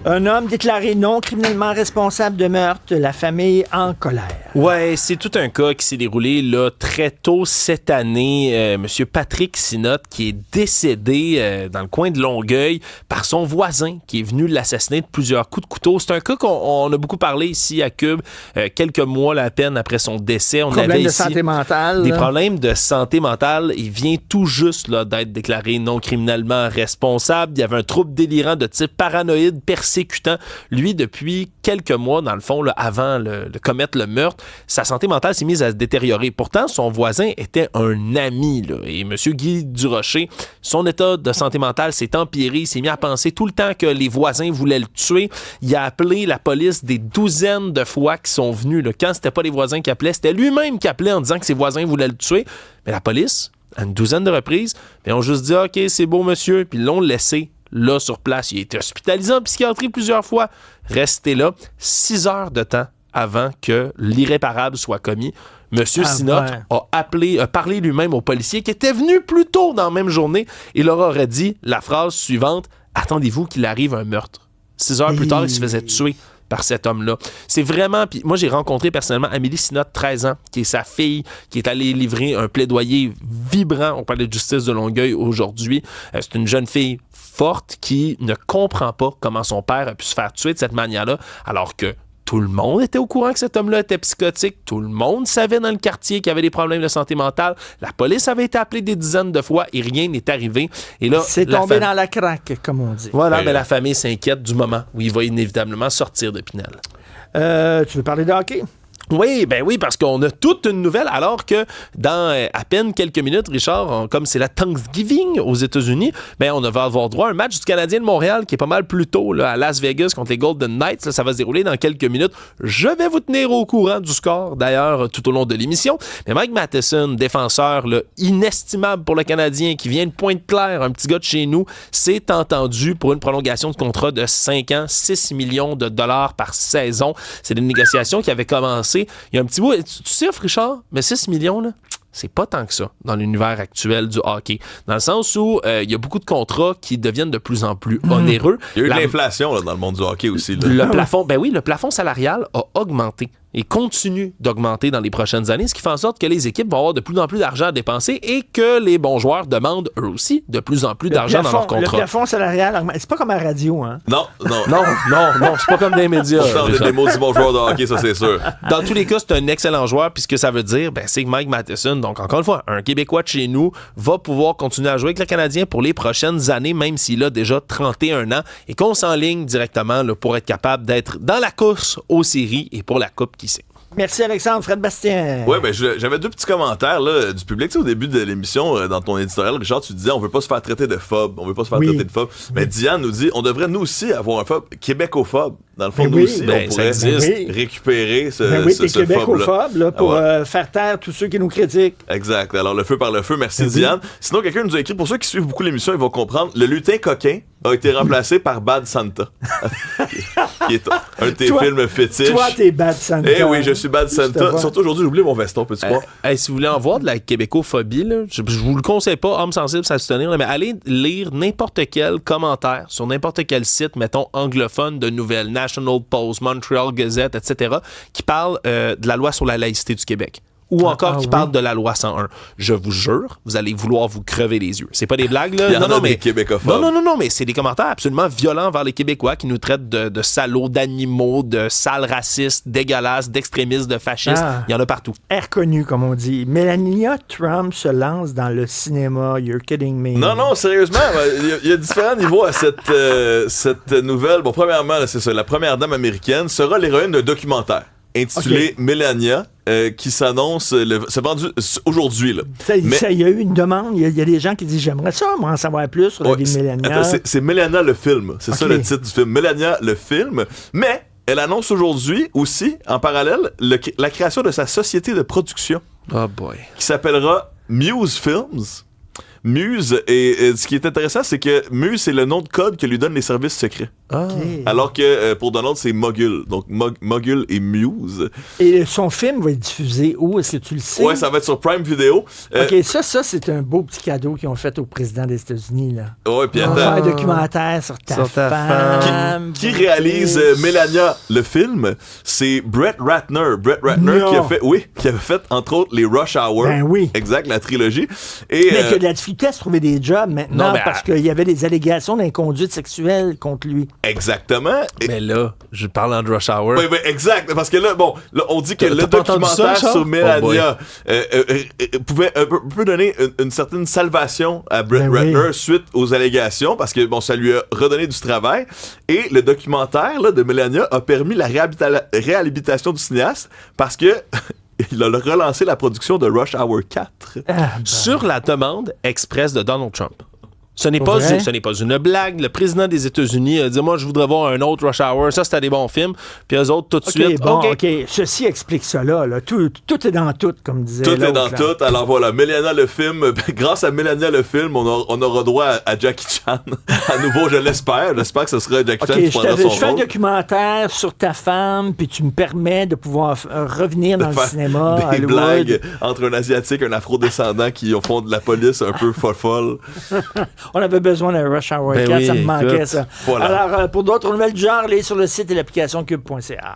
Un homme déclaré non criminellement responsable de meurtre, la famille en colère. Ouais, c'est tout un cas qui s'est déroulé là, très tôt cette année. Monsieur Patrick Sinotte qui est décédé dans le coin de Longueuil par son voisin qui est venu l'assassiner de plusieurs coups de couteau. C'est un cas qu'on a beaucoup parlé ici à Cube quelques mois là, à peine après son décès. On Problème avait de ici santé mentale. des problèmes de santé mentale. Il vient tout juste là, d'être déclaré non criminellement responsable. Il y avait un trouble délirant de type paranoïde persécutant. Lui, depuis quelques mois, dans le fond, là, avant de commettre le meurtre, sa santé mentale s'est mise à se détériorer. Pourtant, son voisin était un ami. Là, et M. Guy Durocher, son état de santé mentale s'est empiré. Il s'est mis à penser tout le temps que les voisins voulaient le tuer. Il a appelé la police des douzaines de fois qui sont venus. Là. Quand c'était pas les voisins qui appelaient, c'était lui-même qui appelait en disant que ses voisins voulaient le tuer. Mais la police, à une douzaine de reprises, ils ont juste dit « OK, c'est beau, monsieur », puis ils l'ont laissé là sur place. Il a été hospitalisé en psychiatrie plusieurs fois. Resté là 6 heures de temps avant que l'irréparable soit commis. Monsieur Sinotte a parlé lui-même au policier qui était venu plus tôt dans la même journée et leur aurait dit la phrase suivante: « Attendez-vous qu'il arrive un meurtre. » 6 heures plus tard, il se faisait tuer par cet homme-là. C'est vraiment... Puis moi, j'ai rencontré personnellement Amélie Sinotte, 13 ans, qui est sa fille, qui est allée livrer un plaidoyer vibrant au palais de justice de Longueuil aujourd'hui. C'est une jeune fille forte qui ne comprend pas comment son père a pu se faire tuer de cette manière-là, alors que tout le monde était au courant que cet homme-là était psychotique. Tout le monde savait dans le quartier qu'il y avait des problèmes de santé mentale. La police avait été appelée des dizaines de fois et rien n'est arrivé. Et là, c'est tombé dans la craque, comme on dit. Voilà, mais la famille s'inquiète du moment où il va inévitablement sortir de Pinel. Tu veux parler de hockey? Oui, ben oui, parce qu'on a toute une nouvelle, alors que dans à peine quelques minutes, Richard, comme c'est la Thanksgiving aux États-Unis, ben on va avoir droit à un match du Canadien de Montréal qui est pas mal plus tôt là, à Las Vegas contre les Golden Knights. Là, ça va se dérouler dans quelques minutes. Je vais vous tenir au courant du score, d'ailleurs, tout au long de l'émission. Mais Mike Matheson, défenseur là, inestimable pour le Canadien, qui vient de Pointe-Claire, un petit gars de chez nous, s'est entendu pour une prolongation de contrat de 5 ans, 6 millions de dollars par saison. C'est des négociations qui avaient commencé. Il y a un petit bout. Tu sais, Richard, mais 6 millions, là, c'est pas tant que ça dans l'univers actuel du hockey. Dans le sens où il y a beaucoup de contrats qui deviennent de plus en plus onéreux. Il y a eu de l'inflation là, dans le monde du hockey aussi. Là. Le plafond, ben oui, le plafond salarial a augmenté et continue d'augmenter dans les prochaines années, ce qui fait en sorte que les équipes vont avoir de plus en plus d'argent à dépenser et que les bons joueurs demandent, eux aussi, de plus en plus d'argent dans leurs contrats. Le plafond salarial, c'est pas comme à la radio, hein? Non, c'est pas comme dans les médias. Pourtant, on a des maudits bons joueurs de hockey, ça c'est sûr. Dans tous les cas, c'est un excellent joueur, puis ce que ça veut dire, ben, c'est que Mike Matheson, donc encore une fois, un Québécois de chez nous, va pouvoir continuer à jouer avec le Canadien pour les prochaines années, même s'il a déjà 31 ans, et qu'on s'enligne directement là, pour être capable d'être dans la course aux séries et pour la Coupe, qui sait. Merci Alexandre. Fred Bastien. Oui, ben j'avais 2 petits commentaires là, du public. Tu sais, au début de l'émission, dans ton éditorial, Richard, tu disais on veut pas se faire traiter de phobe. On veut pas se faire traiter de phobe. Mais Diane nous dit on devrait nous aussi avoir un phobe québécophobe. Dans le fond, nous aussi, on pourrait récupérer ce t'es québécophobe là, pour ouais. faire taire tous ceux qui nous critiquent. Exact. Alors, le feu par le feu. Merci, Diane. Sinon, quelqu'un nous a écrit, pour ceux qui suivent beaucoup l'émission, ils vont comprendre, le lutin coquin a été remplacé par Bad Santa. qui est un de tes films fétiches. Toi, t'es Bad Santa. Eh oui, je suis Bad Santa. Surtout aujourd'hui, j'ai oublié mon veston, peux-tu croire? Si vous voulez en voir de la québécophobie, là, je vous le conseille pas, homme sensible, ça se tenir, mais allez lire n'importe quel commentaire sur n'importe quel site, mettons, anglophone de nouvelles, National Post, Montreal Gazette, etc., qui parle de la loi sur la laïcité du Québec. Ou encore qui parle de la loi 101. Je vous jure, vous allez vouloir vous crever les yeux. C'est pas des blagues, là. Des québécophobes. Non, mais c'est des commentaires absolument violents vers les Québécois qui nous traitent de salauds, d'animaux, de sales racistes, dégueulasses, d'extrémistes, de fascistes. Il y en a partout. Air connu, comme on dit. Melania Trump se lance dans le cinéma. You're kidding me. Non, sérieusement, il y a différents niveaux à cette nouvelle. Bon, premièrement, là, c'est ça. La première dame américaine sera l'héroïne d'un documentaire intitulé Melania, qui s'annonce, c'est vendu aujourd'hui. Il y a eu une demande, il y a des gens qui disent j'aimerais ça, moi, en savoir plus sur la vie de Melania. Attends, c'est Melania le film, c'est ça le titre du film, Melania le film, mais elle annonce aujourd'hui aussi, en parallèle, la création de sa société de production. Oh boy. Qui s'appellera Muse Films. Muse, et ce qui est intéressant, c'est que Muse, c'est le nom de code que lui donnent les services secrets. Ah. Alors que pour Donald, c'est Mogul. Donc Mogul et Muse. Et son film va être diffusé où? Est-ce que tu le sais? Ouais, ça va être sur Prime Video. OK, ça, c'est un beau petit cadeau qu'ils ont fait au président des États-Unis, là. Ouais, puis On va attends. faire un documentaire sur ta femme. Qui réalise Melania le film, c'est Brett Ratner. Brett Ratner Non. qui avait fait entre autres les Rush Hour. Ben oui. Exact, la trilogie. Et Mais qu'il y a de la difficulté à se trouver des jobs maintenant Non, mais parce qu'il y avait des allégations d'inconduite sexuelle contre lui. exactement. Et- Mais là, je parle en Rush Hour. oui, exact. Parce que là, on dit que T'as le pas entendu documentaire ça, Charles? sur Oh Melania pouvait peut donner une certaine salvation à Brett Ben oui. Ratner suite aux allégations, parce que bon, ça lui a redonné du travail. Et le documentaire là, de Melania a permis la réhabilitation du cinéaste parce que il a relancé la production de Rush Hour 4. Sur la demande express de Donald Trump. Ce n'est pas une blague. Le président des États-Unis a dit, moi, je voudrais voir un autre Rush Hour. Ça, c'était des bons films. Puis eux autres, tout de suite, OK. Ceci explique cela. Là. Tout est dans tout, comme disait Tout est l'autre, dans là. tout. Alors voilà, Melania le film. Grâce à Melania le film, on aura droit à Jackie Chan. À nouveau, je l'espère. J'espère que ce sera Jackie Chan OK, qui prendra son je fais un rôle. documentaire sur ta femme, puis tu me permets de pouvoir revenir dans le Faire cinéma à des Hollywood. blagues entre un Asiatique et un Afro-descendant qui font de la police un peu folle. On avait besoin d'un Rush Hour Ben 4, oui, ça me manquait, écoute. ça. Voilà. Alors, pour d'autres nouvelles du genre, allez sur le site et l'application cube.ca.